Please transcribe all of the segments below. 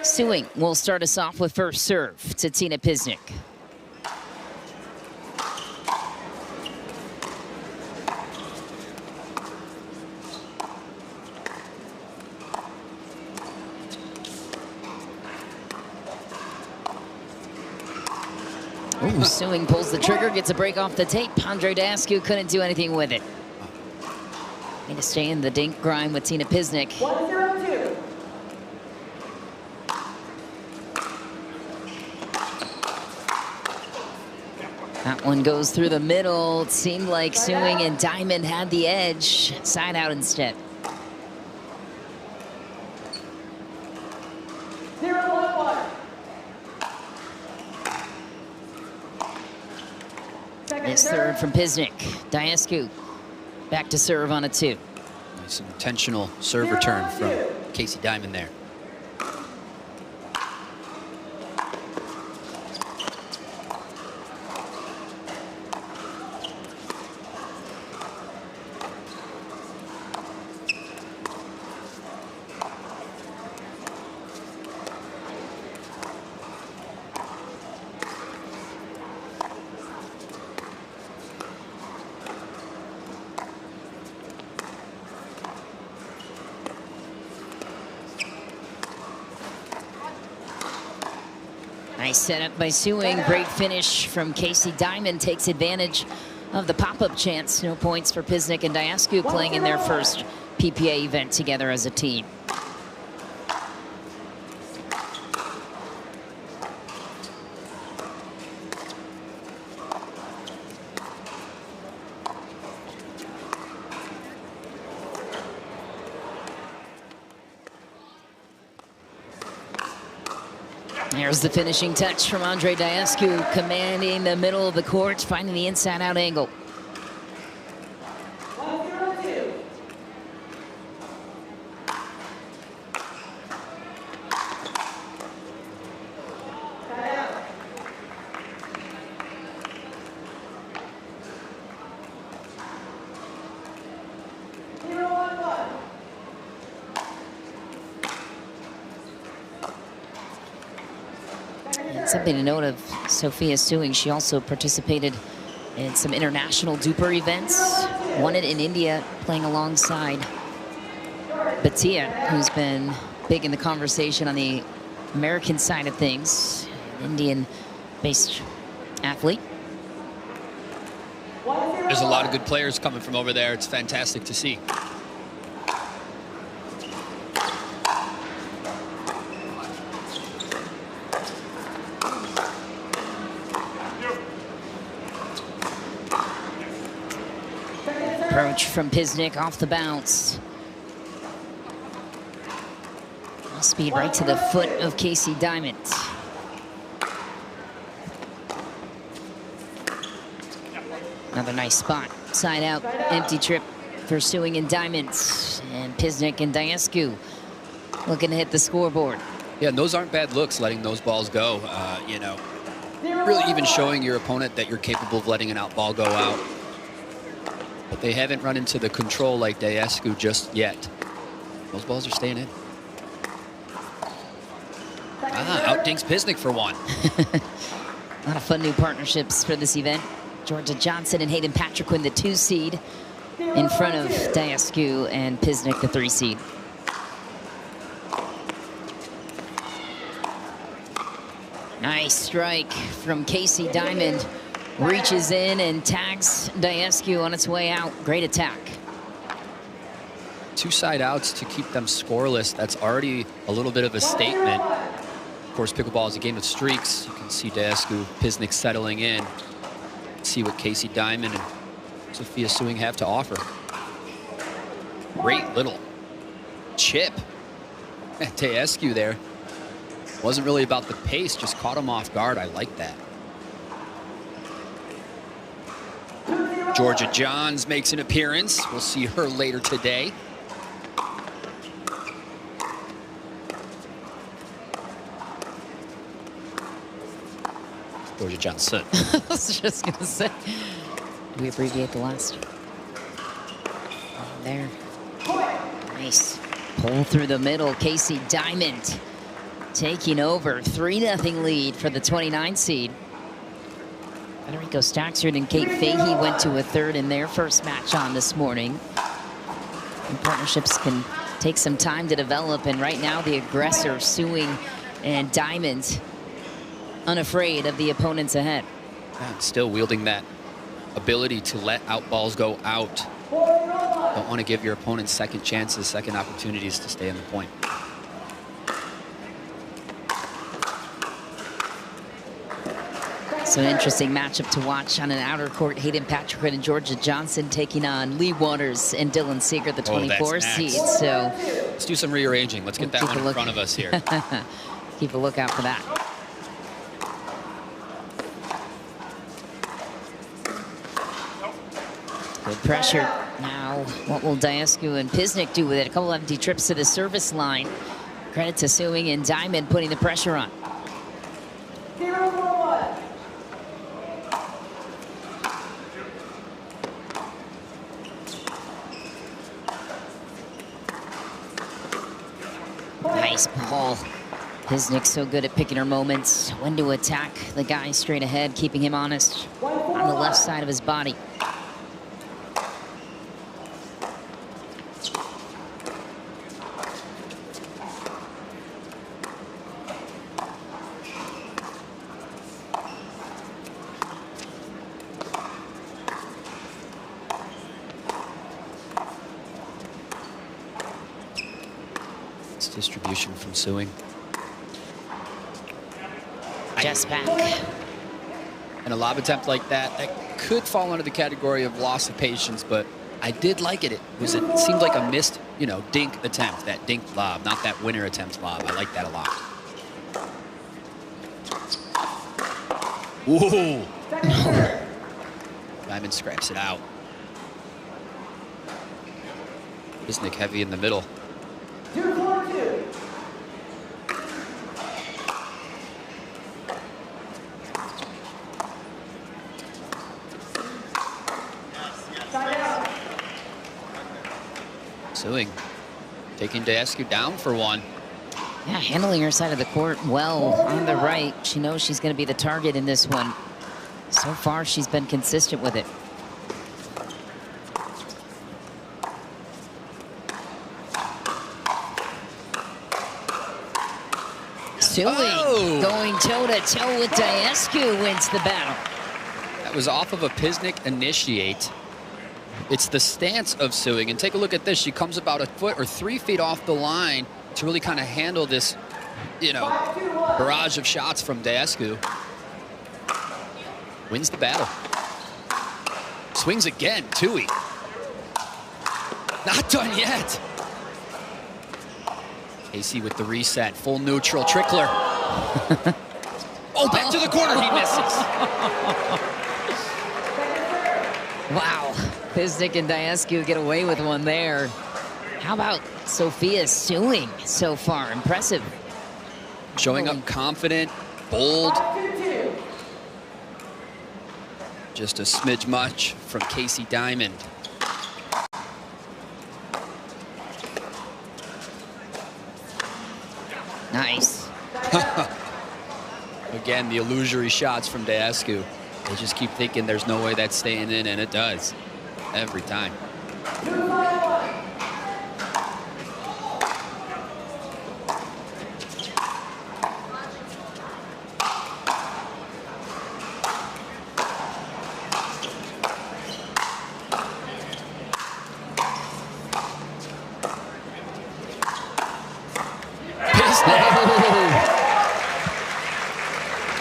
Suing will start us off with first serve to Tina Pisnik. Ooh, Suing pulls the trigger, gets a break off the tape. Daescu couldn't do anything with it. Need to stay in the dink grind with Tina Pisnik. 1-0-2. That one goes through the middle. It seemed like Suing and Diamond had the edge. Side out instead. 0-1-1. This third from Pisnik. Daescu back to serve on a 2. Nice intentional serve return from Casey Diamond there. Nice setup by Suing. Great finish from Casey Diamond. Takes advantage of the pop-up chance. No points for Pisnik and Daescu playing in their first PPA event together as a team. There's the finishing touch from Daescu, commanding the middle of the court, finding the inside-out angle. 1-0-2. Something to note of Sophia Suing, she also participated in some international duper events. Won it in India, playing alongside Bhatia, who's been big in the conversation on the American side of things. Indian-based athlete. There's a lot of good players coming from over there. It's fantastic to see. Approach from Pisnik off the bounce. Speed right to the foot of Casey Diamond. Another nice spot. Side out, empty trip for Suing and Diamond. And Pisnik and Daescu looking to hit the scoreboard. Yeah, and those aren't bad looks, letting those balls go. You know, really even showing your opponent that you're capable of letting an out ball go out. But they haven't run into the control like Daescu just yet. Those balls are staying in. Outdinks Pisnik for one. A lot of fun new partnerships for this event. Georgia Johnson and Hayden Patriquin, the 2 seed, in front of Daescu and Pisnik, the 3 seed. Nice strike from Casey Diamond. Reaches in and tags Daescu on its way out. Great attack. 2 side outs to keep them scoreless. That's already a little bit of a statement. Of course, pickleball is a game of streaks. You can see Daescu, Pisnik settling in. See what Casey Diamond and Sophia Suing have to offer. Great little chip at Daescu there. Wasn't really about the pace, just caught him off guard. I like that. Georgia Johns makes an appearance. We'll see her later today. Georgia Johnson. I was just going to say. Do we abbreviate the last? There. Nice. Pull through the middle. Casey Diamond taking over. 3-0 lead for the 29 seed. Federico Staxford and Kate Fahey went to a third in their first match on this morning. And partnerships can take some time to develop, and right now the aggressor, Sewing and Diamond, unafraid of the opponents ahead. Yeah, still wielding that ability to let out balls go out. Don't want to give your opponents second chances, second opportunities to stay on the point. So an interesting matchup to watch on an outer court. Hayden Patrick and Georgia Johnson taking on Lee Waters and Dylan Seeger, the 24 seed. So let's do some rearranging. Let's get that one in front of us here. Keep a lookout for that. Good pressure. Now, what will Daescu and Pisnik do with it? A couple empty trips to the service line. Credit to Sewing and Diamond putting the pressure on. 0-1. Nice ball. Pisnik's so good at picking her moments. When to attack the guy straight ahead, keeping him honest on the left side of his body. Distribution from Sewing. Just back. And a lob attempt like that, that could fall under the category of loss of patience, but I did like it. It seemed like a missed, dink attempt, that dink lob, not that winner attempt lob. I like that a lot. Whoa! Diamond scraps it out. Pisnik heavy in the middle. 2-4-2. Sewing, taking Daescu down for one. Yeah, handling her side of the court well on the right. She knows she's going to be the target in this one. So far, she's been consistent with it. Sewing going toe-to-toe with Daescu wins the battle. That was off of a Pisnik initiate. It's the stance of Sewing, and take a look at this. She comes about a foot or 3 feet off the line to really kind of handle this, barrage of shots from Daescu. Wins the battle. Swings again, Tui. Not done yet. Casey with the reset, full neutral, trickler. Oh, back to the corner, he misses. Wow, Pisnik and Daescu get away with one there. How about Sophia Sewing so far? Impressive. Showing up confident, bold. 5-2-2. Just a smidge much from Casey Diamond. Nice. Again, the illusory shots from Daescu. They just keep thinking there's no way that's staying in, and it does. Every time. 2-5-1.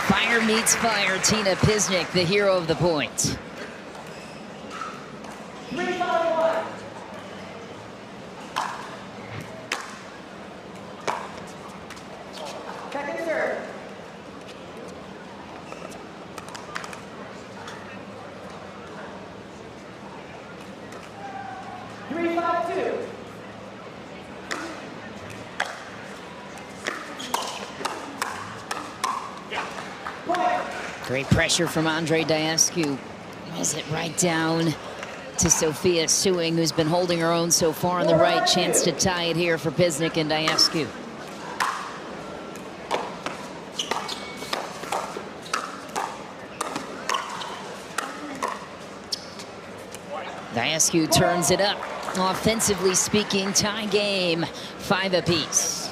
Fire meets fire. Tina Pisnik, the hero of the point. 3-5-1. Second serve. Three, 5-2. Great pressure from Andre Daescu. Is it right down to Sophia Sewing, who's been holding her own so far on the right. Chance to tie it here for Pisnik and Daescu. Daescu turns it up. Offensively speaking, tie game, 5 apiece.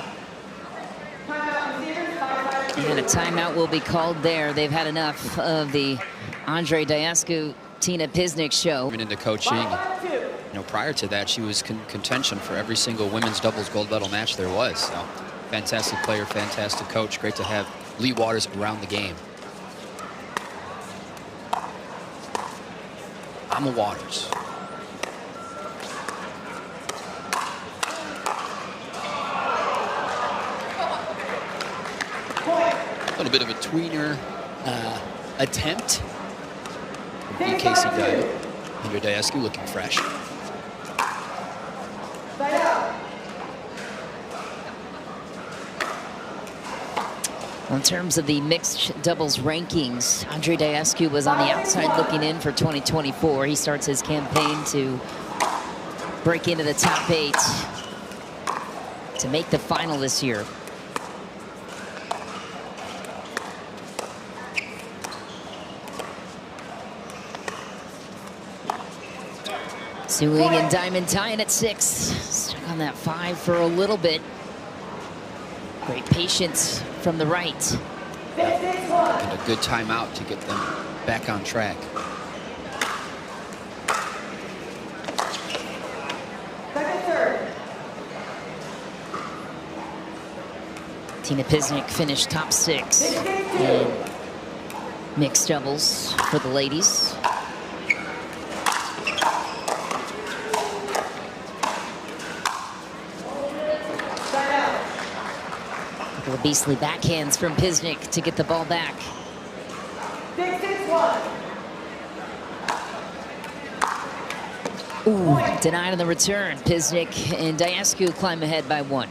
And a timeout will be called there. They've had enough of the Andre Daescu, Tina Pisnik show. Into coaching, prior to that, she was contention for every single women's doubles gold medal match there was. So, fantastic player, fantastic coach. Great to have Lee Waters around the game. Emma Waters. A little bit of a tweener attempt. Casey Diamond. Andre Daescu looking fresh. In terms of the mixed doubles rankings, Andre Daescu was on the outside looking in for 2024. He starts his campaign to break into the top 8 to make the final this year. Suing and Diamond tying at 6. Stuck on that 5 for a little bit. Great patience from the right. And a good timeout to get them back on track. Tina Pisnik finished top 6 in mixed doubles for the ladies. Couple of beastly backhands from Pisnik to get the ball back. 6-6-1. Ooh, denied on the return. Pisnik and Daescu climb ahead by 1.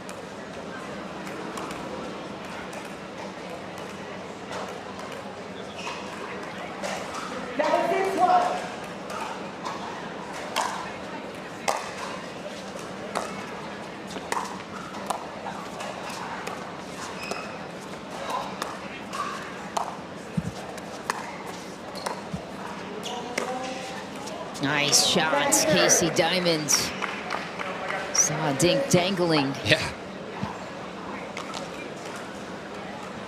Nice shots, Casey Diamond. Saw a dink dangling. Yeah.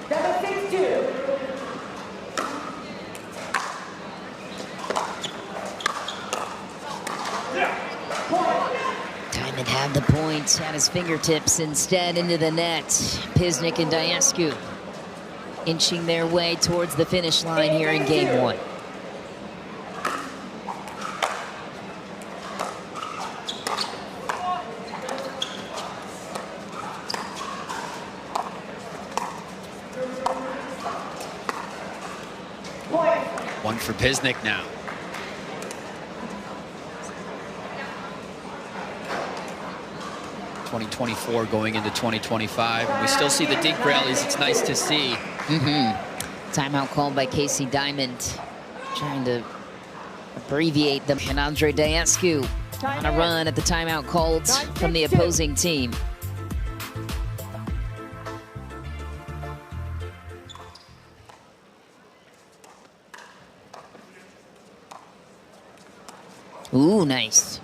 7-6-2. Diamond had the point at his fingertips, instead into the net. Pisnik and Daescu inching their way towards the finish line here in game 1. One for Pisnik now. '24 going into 2025. And we still see the dink rallies. It's nice to see. Timeout called by Casey Diamond, trying to abbreviate them. And Andre Daescu on a run at the timeout called from the opposing team. Ooh, nice.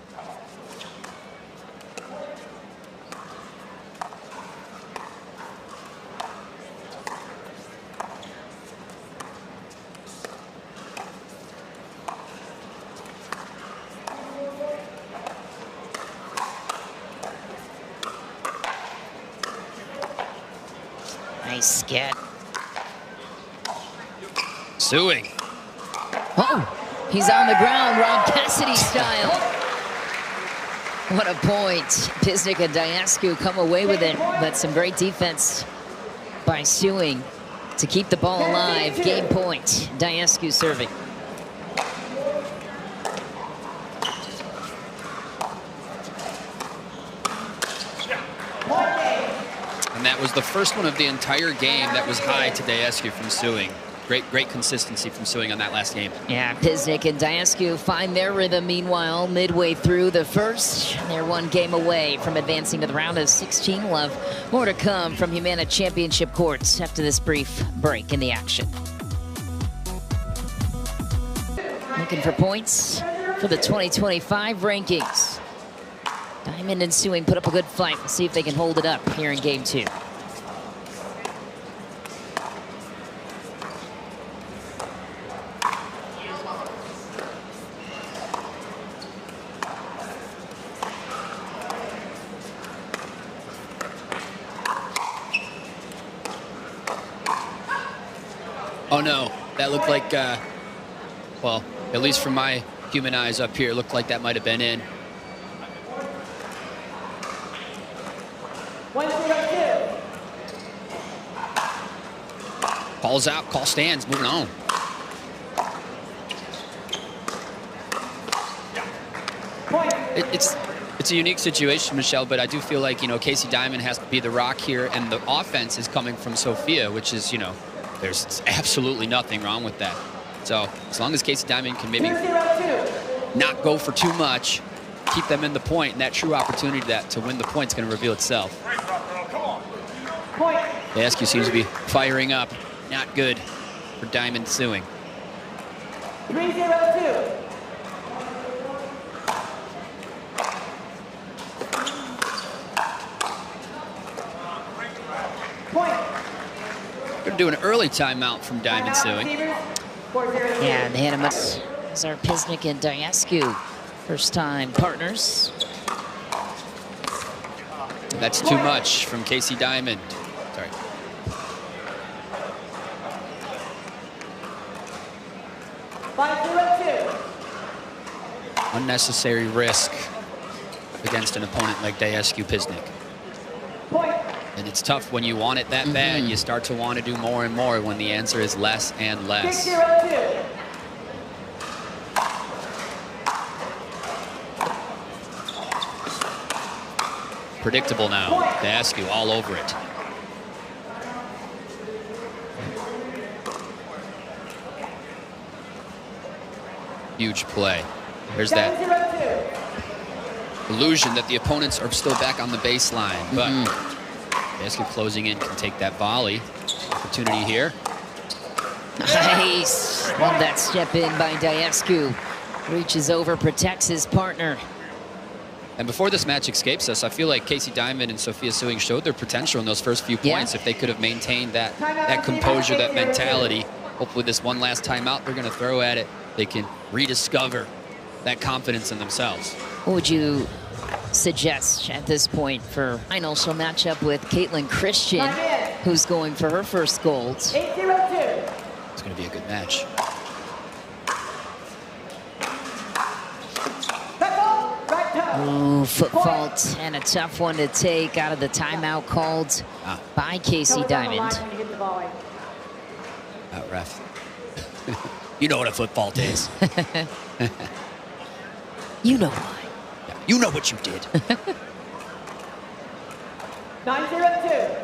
Nice scat. Suing. Oh! He's on the ground, Rob Cassidy style. What a point. Pisnik and Daescu come away with it, but some great defense by Suing to keep the ball alive. Game point, Daescu serving. And that was the first one of the entire game that was high to Daescu from Suing. Great consistency from Suing on that last game. Yeah, Pisnik and Daescu find their rhythm. Meanwhile, midway through the first, they're 1 game away from advancing to the round of 16. We'll have more to come from Humana Championship courts after this brief break in the action. Looking for points for the 2025 rankings. Diamond and Suing put up a good fight. We'll see if they can hold it up here in game 2. Oh no, that looked like, well, at least from my human eyes up here, it looked like that might have been in. 1-0-2. Calls out, call stands, moving on. Point. It's a unique situation, Michelle, but I do feel like, you know, Casey Diamond has to be the rock here, and the offense is coming from Sophia, which is, you know, there's absolutely nothing wrong with that. So as long as Casey Diamond can maybe 2-0-2. not go for too much, keep them in the point, and that true opportunity to win the point is going to reveal itself. Point. Daescu seems to be firing up. Not good for Diamond Suing. 3-0-2. Point. Going to do an early timeout from Diamond Suing. Yeah, and they had him up. These are Pisnik and Daescu, first-time partners. That's too much from Casey Diamond. Sorry. Unnecessary risk against an opponent like Daescu Pisnik. Point. And it's tough when you want it that bad. You start to want to do more and more when the answer is less and less. 6-0-2. Predictable now. Daescu all over it. Huge play. There's that 7-0-2. illusion that the opponents are still back on the baseline. But Daescu closing in can take that volley. Opportunity here. Nice. Love that step in by Daescu. Reaches over, protects his partner. And before this match escapes us, I feel like Casey Diamond and Sophia Suing showed their potential in those first few points. If they could have maintained that composure, that mentality. Hopefully this one last timeout they're going to throw at it, they can rediscover that confidence in themselves. What would you suggest at this point for final? She'll match up with Caitlin Christian, who's going for her first gold. 8-0-2. It's going to be a good match. Ooh, foot fault and a tough one to take out of the timeout called by Casey Diamond. Out ref. You know what a foot fault is. You know why. Yeah, you know what you did. 9-0-2.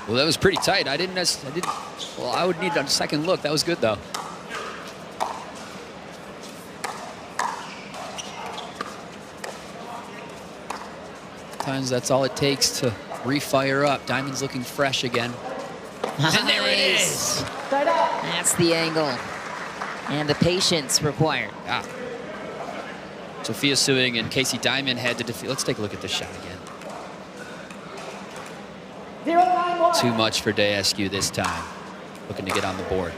Well, that was pretty tight. Well, I would need a second look. That was good, though. Sometimes that's all it takes to refire up. Diamond's looking fresh again. And there it is. That's the angle and the patience required. Sophia Suing and Casey Diamond had to defeat. Let's take a look at this shot again. 0-9-1. Too much for Daescu this time. Looking to get on the board.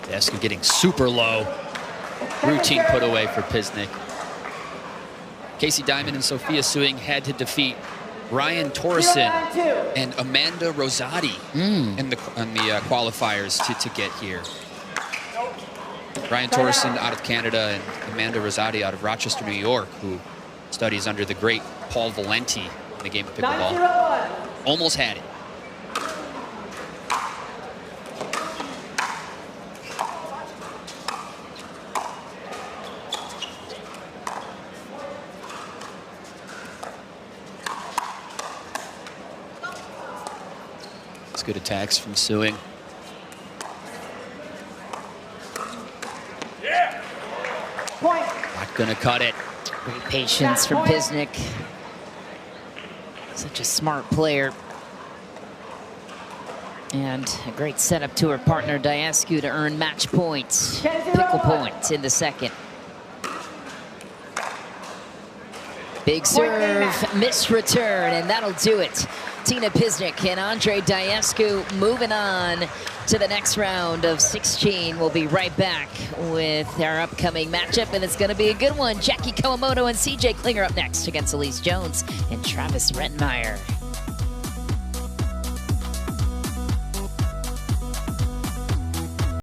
Daescu getting super low. Routine put away for Pisnik. Casey Diamond and Sophia Suing had to defeat Ryan Torreson and Amanda Rosati in the qualifiers to get here. Ryan Torreson out of Canada and Amanda Rosati out of Rochester, New York, who studies under the great Paul Valenti in the game of pickleball. 9-0-1. Almost had it. Good attacks from Suing. Point. Not gonna cut it. Great patience from Pisnik. Such a smart player. And a great setup to her partner, Daescu, to earn match points. Pickle points in the second. Big serve, missed return, and that'll do it. Tina Pisnik and Andre Daescu moving on to the next round of 16. We'll be right back with our upcoming matchup, and it's going to be a good one. Jackie Kawamoto and CJ Klinger up next against Elise Jones and Travis Rettenmeyer.